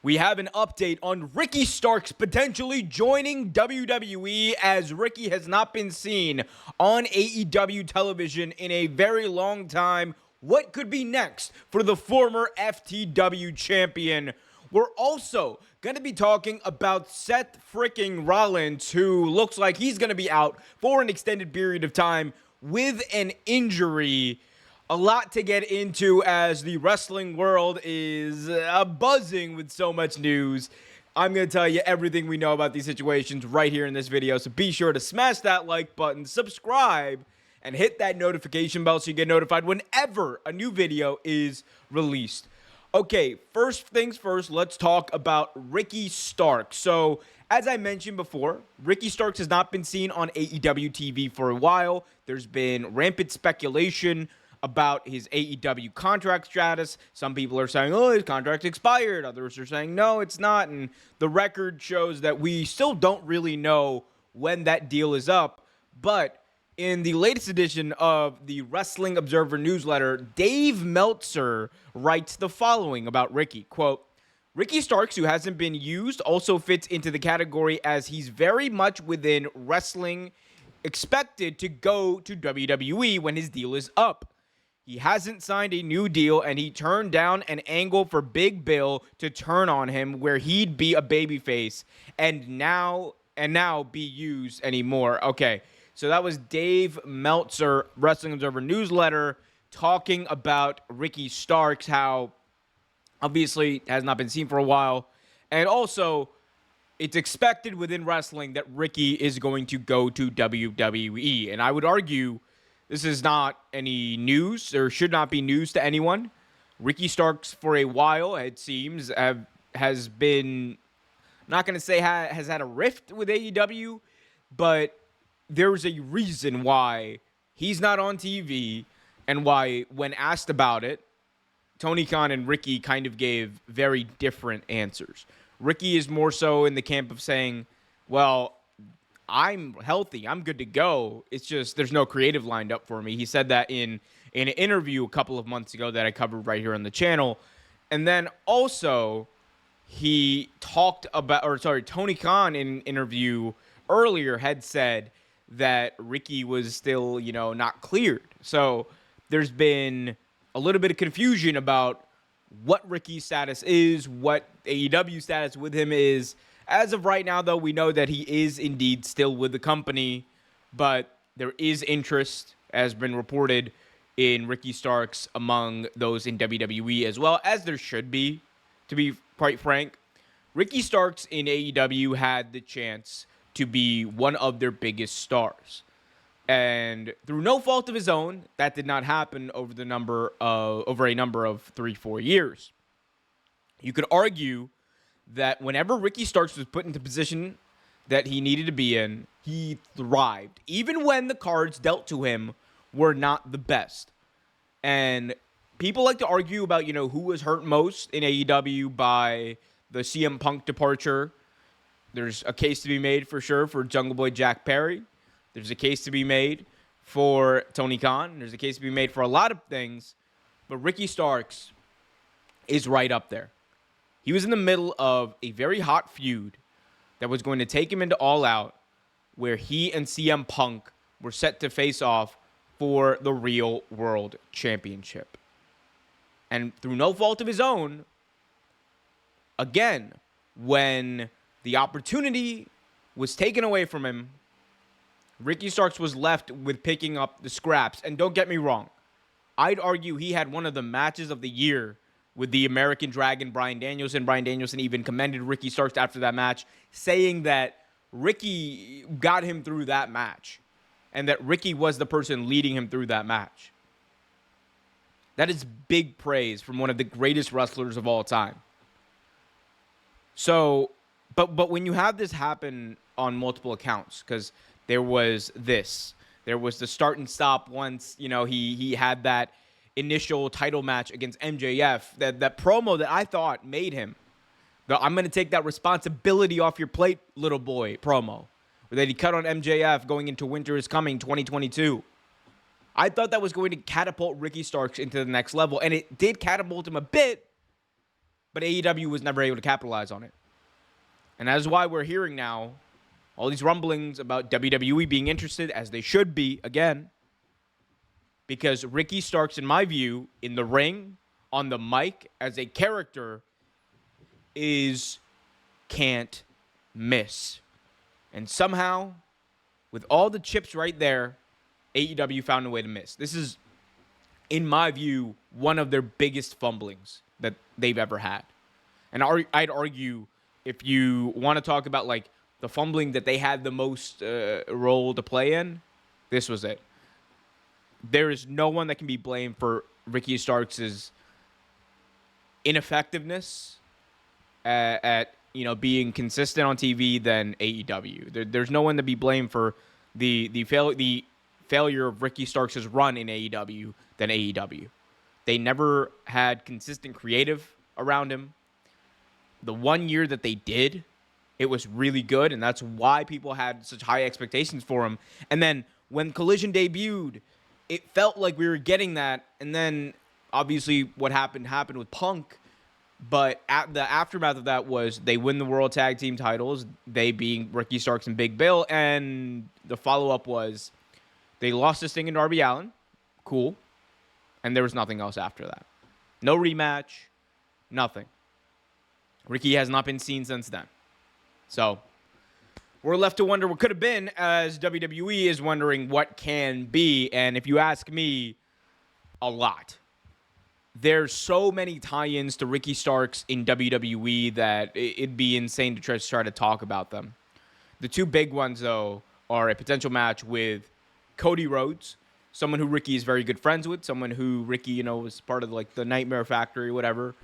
We have an update on Ricky Starks potentially joining WWE, as Ricky has not been seen on AEW television in a very long time. What could be next for the former FTW champion? We're also going to be talking about Seth freaking Rollins, who looks like he's going to be out for an extended period of time with an injury. A lot to get into as the wrestling world is buzzing with so much news. I'm going to tell you everything we know about these situations right here in this video, so be sure to smash that like button, subscribe, and hit that notification bell so you get notified whenever a new video is released. Okay, first things first, let's talk about Ricky Starks. So, as I mentioned before, Ricky Starks has not been seen on AEW TV for a while. There's been rampant speculation about his AEW contract status. Some people are saying, oh, his contract expired. Others are saying, no, it's not. And the record shows that we still don't really know when that deal is up. But in the latest edition of the Wrestling Observer newsletter, Dave Meltzer writes the following about Ricky. Quote, Ricky Starks, who hasn't been used, also fits into the category as he's very much within wrestling, expected to go to WWE when his deal is up. He hasn't signed a new deal, and he turned down an angle for Big Bill to turn on him where he'd be a babyface and now be used anymore. Okay, so that was Dave Meltzer, Wrestling Observer newsletter, talking about Ricky Starks, how obviously has not been seen for a while. And also, it's expected within wrestling that Ricky is going to go to WWE. And I would argue this is not any news, or should not be news to anyone. Ricky Starks, for a while, it seems, has been, not going to say has had a rift with AEW, but there's a reason why he's not on TV, and why, when asked about it, Tony Khan and Ricky kind of gave very different answers. Ricky is more so in the camp of saying, well, I'm healthy, I'm good to go. It's just there's no creative lined up for me. He said that in an interview a couple of months ago that I covered right here on the channel. And then also he talked about, Tony Khan in an interview earlier had said that Ricky was still, not cleared. So there's been a little bit of confusion about what Ricky's status is, what AEW status with him is. As of right now, though, we know that he is indeed still with the company, but there is interest, as been reported, in Ricky Starks among those in WWE, as well as there should be, to be quite frank. Ricky Starks in AEW had the chance to be one of their biggest stars. And through no fault of his own, that did not happen over a number of 3-4 years. You could argue that whenever Ricky Starks was put into position that he needed to be in, he thrived, even when the cards dealt to him were not the best. And people like to argue about, who was hurt most in AEW by the CM Punk departure. There's a case to be made for sure for Jungle Boy Jack Perry. There's a case to be made for Tony Khan. There's a case to be made for a lot of things. But Ricky Starks is right up there. He was in the middle of a very hot feud that was going to take him into All Out, where he and CM Punk were set to face off for the Real World Championship. And through no fault of his own, again, when the opportunity was taken away from him, Ricky Starks was left with picking up the scraps. And don't get me wrong, I'd argue he had one of the matches of the year with the American Dragon, Bryan Danielson. Bryan Danielson even commended Ricky Starks after that match, saying that Ricky got him through that match and that Ricky was the person leading him through that match. That is big praise from one of the greatest wrestlers of all time. So, but when you have this happen on multiple accounts, because there was the start and stop once, he had that initial title match against MJF, that promo that I thought made him the I'm going to take that responsibility off your plate, little boy promo, that he cut on MJF going into Winter is Coming 2022. I thought that was going to catapult Ricky Starks into the next level, and it did catapult him a bit, but AEW was never able to capitalize on it. And that is why we're hearing now all these rumblings about WWE being interested, as they should be, again, because Ricky Starks, in my view, in the ring, on the mic, as a character, is can't miss. And somehow, with all the chips right there, AEW found a way to miss. This is, in my view, one of their biggest fumblings that they've ever had. And I'd argue, if you want to talk about like the fumbling that they had the most role to play in, this was it. There is no one that can be blamed for Ricky Starks' ineffectiveness at being consistent on TV than AEW. There's no one to be blamed for the failure of Ricky Starks' run in AEW than AEW. They never had consistent creative around him. The 1 year that they did, it was really good, and that's why people had such high expectations for him. And then when Collision debuted, it felt like we were getting that, and then obviously what happened with Punk. But the aftermath of that was they win the World Tag Team titles, they being Ricky Starks and Big Bill, and the follow-up was they lost to Sting and Darby Allin. Cool. And there was nothing else after that. No rematch, nothing. Ricky has not been seen since then. So we're left to wonder what could have been, as WWE is wondering what can be. And if you ask me, a lot. There's so many tie-ins to Ricky Starks in WWE that it'd be insane to try to talk about them. The two big ones, though, are a potential match with Cody Rhodes, someone who Ricky is very good friends with, someone who Ricky, was part of like the Nightmare Factory, whatever,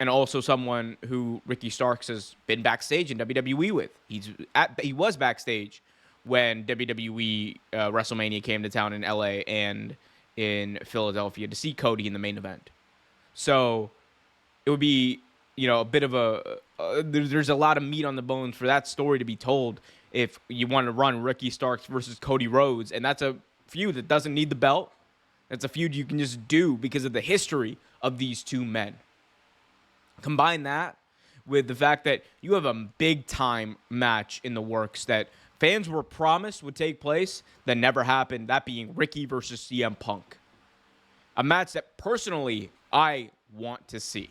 and also someone who Ricky Starks has been backstage in WWE with. He was backstage when WWE WrestleMania came to town in LA and in Philadelphia to see Cody in the main event. So it would be, a bit of there's a lot of meat on the bones for that story to be told if you want to run Ricky Starks versus Cody Rhodes. And that's a feud that doesn't need the belt. That's a feud you can just do because of the history of these two men. Combine that with the fact that you have a big-time match in the works that fans were promised would take place that never happened, that being Ricky versus CM Punk. A match that personally I want to see.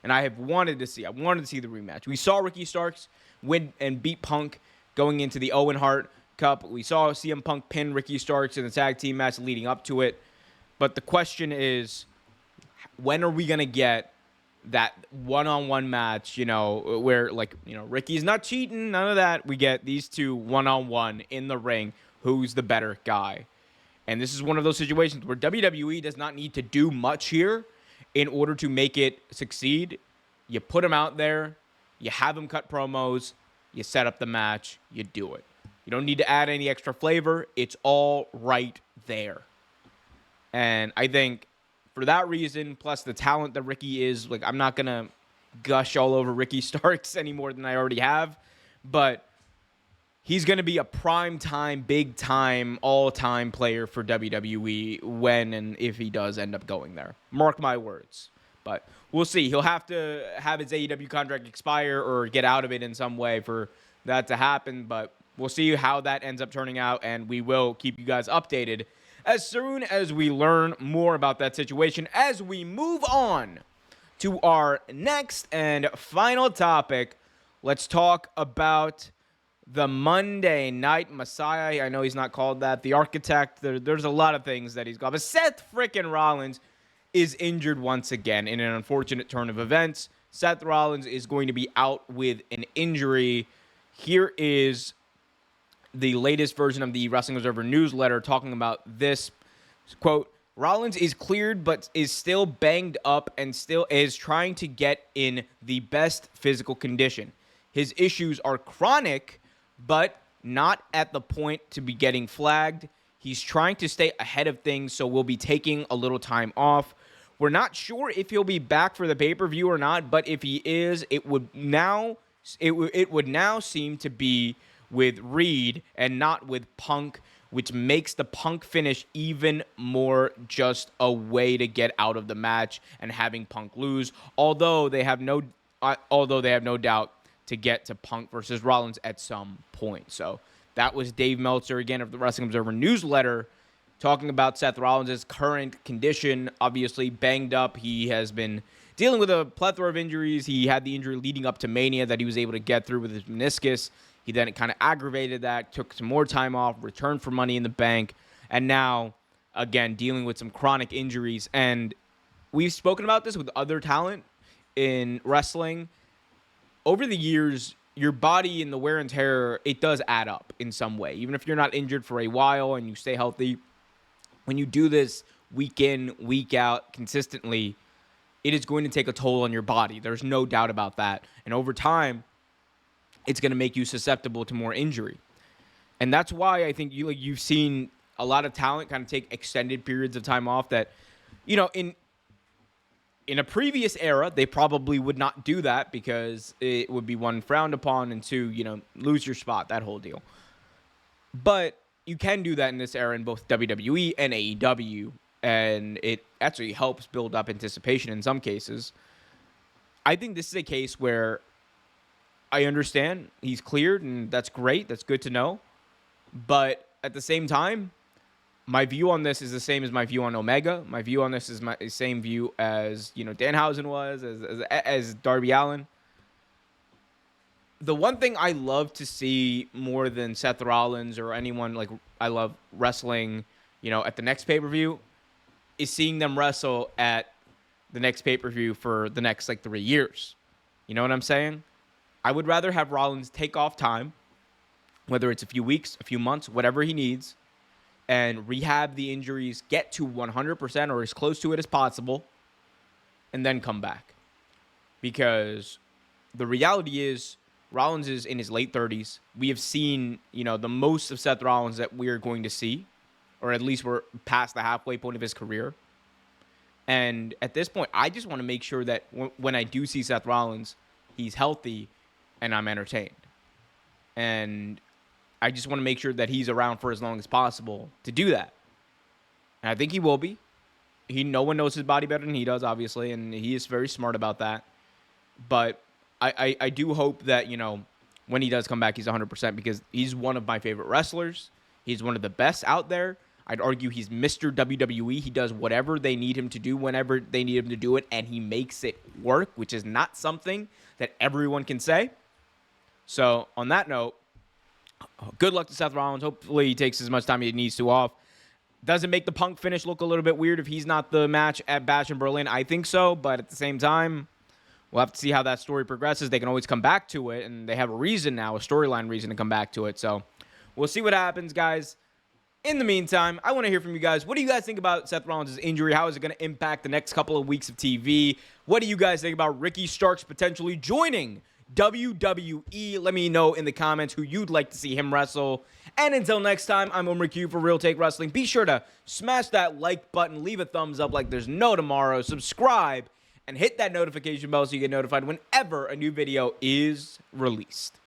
And I have wanted to see. I wanted to see the rematch. We saw Ricky Starks win and beat Punk going into the Owen Hart Cup. We saw CM Punk pin Ricky Starks in the tag team match leading up to it. But the question is, when are we going to get that one-on-one match, where, Ricky's not cheating, none of that. We get these two one-on-one in the ring. Who's the better guy? And this is one of those situations where WWE does not need to do much here in order to make it succeed. You put them out there, you have them cut promos, you set up the match, you do it. You don't need to add any extra flavor. It's all right there. And I think for that reason, plus the talent that Ricky is, I'm not going to gush all over Ricky Starks any more than I already have, but he's going to be a prime-time, big-time, all-time player for WWE when and if he does end up going there. Mark my words. But we'll see. He'll have to have his AEW contract expire or get out of it in some way for that to happen, but we'll see how that ends up turning out, and we will keep you guys updated as soon as we learn more about that situation. As we move on to our next and final topic, let's talk about the Monday Night Messiah. I know he's not called that. The Architect. There's a lot of things that he's got. But Seth frickin' Rollins is injured once again in an unfortunate turn of events. Seth Rollins is going to be out with an injury. Here is the latest version of the Wrestling Observer newsletter talking about this. Quote, Rollins is cleared but is still banged up and still is trying to get in the best physical condition. His issues are chronic, but not at the point to be getting flagged. He's trying to stay ahead of things, so we'll be taking a little time off. We're not sure if he'll be back for the pay-per-view or not, but if he is, it would now seem to be with Reed and not with Punk which makes the Punk finish even more just a way to get out of the match and having Punk lose. Although they have no doubt to get to Punk versus Rollins at some point. So that was Dave Meltzer, again, of the Wrestling Observer newsletter, talking about Seth Rollins' current condition. Obviously banged up. He has been dealing with a plethora of injuries. He had the injury leading up to Mania that he was able to get through with his meniscus. He then kind of aggravated that, took some more time off, returned for Money in the Bank, and now, again, dealing with some chronic injuries. And we've spoken about this with other talent in wrestling. Over the years, your body and the wear and tear, it does add up in some way. Even if you're not injured for a while and you stay healthy, when you do this week in, week out, consistently, it is going to take a toll on your body. There's no doubt about that. And over time, it's going to make you susceptible to more injury. And that's why I think you've seen a lot of talent kind of take extended periods of time off that, in a previous era, they probably would not do that because it would be, one, frowned upon, and two, lose your spot, that whole deal. But you can do that in this era in both WWE and AEW, and it actually helps build up anticipation in some cases. I think this is a case where I understand he's cleared, and that's great. That's good to know. But at the same time, my view on this is the same as my view on Omega. My view on this is my same view as, Danhausen was, as Darby Allin. The one thing I love to see more than Seth Rollins or anyone, like, I love wrestling, at the next pay-per-view, is seeing them wrestle at the next pay-per-view for the next, 3 years. You know what I'm saying? I would rather have Rollins take off time, whether it's a few weeks, a few months, whatever he needs, and rehab the injuries, get to 100% or as close to it as possible, and then come back. Because the reality is, Rollins is in his late 30s. We have seen, the most of Seth Rollins that we're going to see, or at least we're past the halfway point of his career. And at this point, I just want to make sure that when I do see Seth Rollins, he's healthy and I'm entertained. And I just want to make sure that he's around for as long as possible to do that. And I think he will be. No one knows his body better than he does, obviously, and he is very smart about that. But I do hope that, when he does come back, he's 100%, because he's one of my favorite wrestlers. He's one of the best out there. I'd argue he's Mr. WWE. He does whatever they need him to do whenever they need him to do it, and he makes it work, which is not something that everyone can say. So, on that note, good luck to Seth Rollins. Hopefully he takes as much time he needs to off. Does it make the Punk finish look a little bit weird if he's not the match at Bash in Berlin? I think so, but at the same time, we'll have to see how that story progresses. They can always come back to it, and they have a reason now, a storyline reason to come back to it. So, we'll see what happens, guys. In the meantime, I want to hear from you guys. What do you guys think about Seth Rollins' injury? How is it going to impact the next couple of weeks of TV? What do you guys think about Ricky Starks potentially joining WWE? Let me know in the comments who you'd like to see him wrestle. And until next time, I'm Omer Q for Real Take Wrestling. Be sure to smash that like button, leave a thumbs up like there's no tomorrow, subscribe, and hit that notification bell so you get notified whenever a new video is released.